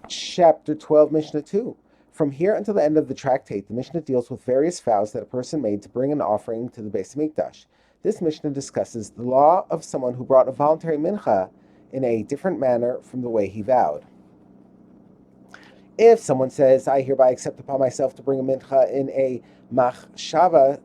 Chapter 12, Mishnah 2. From here until the end of the Tractate, the Mishnah deals with various vows that a person made to bring an offering to the Beis Hamikdash. This Mishnah discusses the law of someone who brought a voluntary mincha in a different manner from the way he vowed. If someone says, I hereby accept upon myself to bring a mincha in a machavas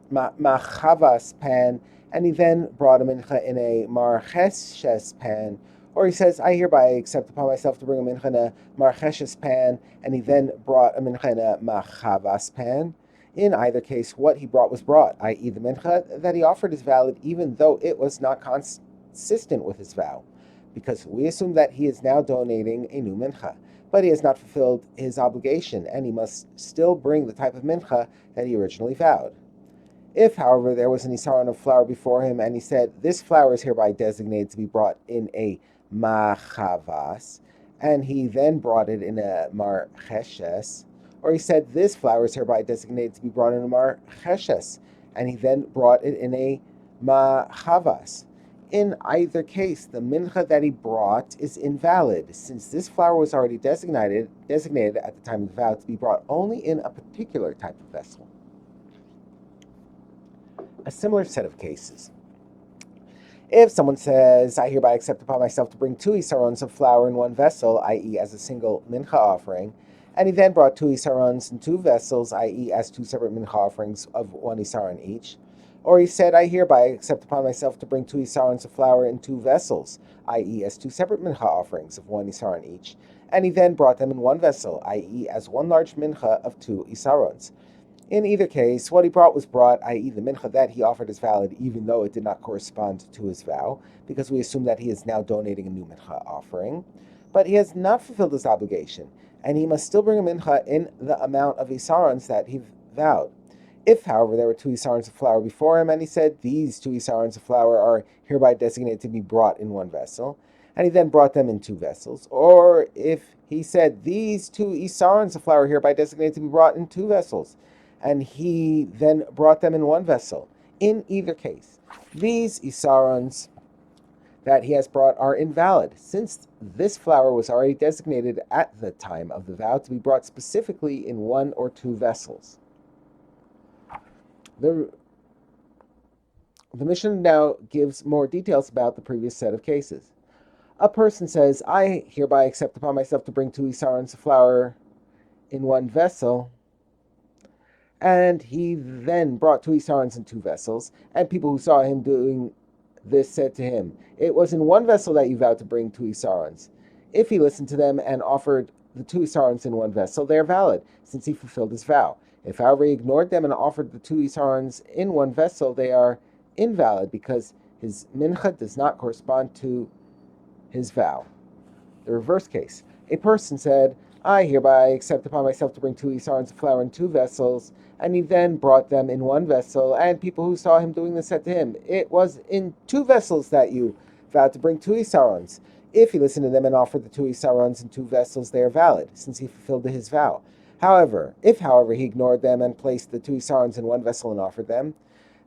pan, and he then brought a mincha in a marcheshes pan, or he says, I hereby accept upon myself to bring a mincha in a marcheshes pan, and he then brought a mincha in a machavas pan. In either case, what he brought was brought, i.e. the mincha that he offered is valid even though it was not consistent with his vow, because we assume that he is now donating a new mincha. But he has not fulfilled his obligation, and he must still bring the type of mincha that he originally vowed. If, however, there was an isaron of flour before him, and he said, this flour is hereby designated to be brought in a machavas, and he then brought it in a marcheshes, or he said, this flour is hereby designated to be brought in a marcheshes, and he then brought it in a machavas. In either case, the mincha that he brought is invalid, since this flour was already designated at the time of the vow to be brought only in a particular type of vessel. A similar set of cases. If someone says, I hereby accept upon myself to bring 2 isarons of flour in one vessel, i.e. as a single mincha offering, and he then brought 2 isarons in 2 vessels, i.e. as 2 separate mincha offerings of 1 isaron each, or he said, I hereby accept upon myself to bring 2 isarons of flour in 2 vessels, i.e. as 2 separate mincha offerings of 1 isaron each, and he then brought them in 1 vessel, i.e. as 1 large mincha of 2 isarons. In either case, what he brought was brought, i.e. the mincha that he offered is valid even though it did not correspond to his vow, because we assume that he is now donating a new mincha offering. But he has not fulfilled his obligation, and he must still bring a mincha in the amount of isarons that he vowed. If, however, there were 2 isarons of flour before him, and he said, these 2 isarons of flour are hereby designated to be brought in 1 vessel, and he then brought them in 2 vessels, or if he said, these 2 isarons of flour are hereby designated to be brought in 2 vessels, and he then brought them in 1 vessel. In either case, these isarons that he has brought are invalid, since this flour was already designated at the time of the vow to be brought specifically in 1 or 2 vessels. The Mishnah now gives more details about the previous set of cases. A person says, I hereby accept upon myself to bring 2 isarons of flour in 1 vessel, and he then brought 2 isarons in 2 vessels, and people who saw him doing this said to him, it was in 1 vessel that you vowed to bring 2 isarons. If he listened to them and offered the 2 isarons in 1 vessel, they are valid, since he fulfilled his vow. If, however, he ignored them and offered the 2 isarons in 1 vessel, they are invalid, because his mincha does not correspond to his vow. The reverse case. A person said, I hereby accept upon myself to bring 2 isarons of flour in 2 vessels, and he then brought them in 1 vessel, and people who saw him doing this said to him, it was in 2 vessels that you vowed to bring 2 isarons. If he listened to them and offered the 2 isarons in 2 vessels, they are valid, since he fulfilled his vow. If, however, he ignored them and placed the 2 isarons in 1 vessel and offered them,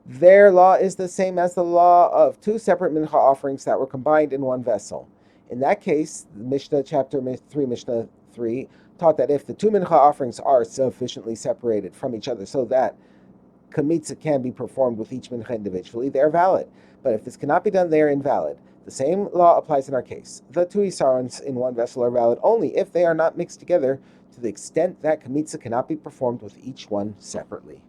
their law is the same as the law of 2 separate mincha offerings that were combined in 1 vessel. In that case, the Mishnah, chapter 3, Mishnah 3, taught that if the 2 mincha offerings are sufficiently separated from each other so that kamitza can be performed with each mincha individually, they are valid. But if this cannot be done, they are invalid. The same law applies in our case. The 2 isarons in 1 vessel are valid only if they are not mixed together to the extent that kamitza cannot be performed with each one separately.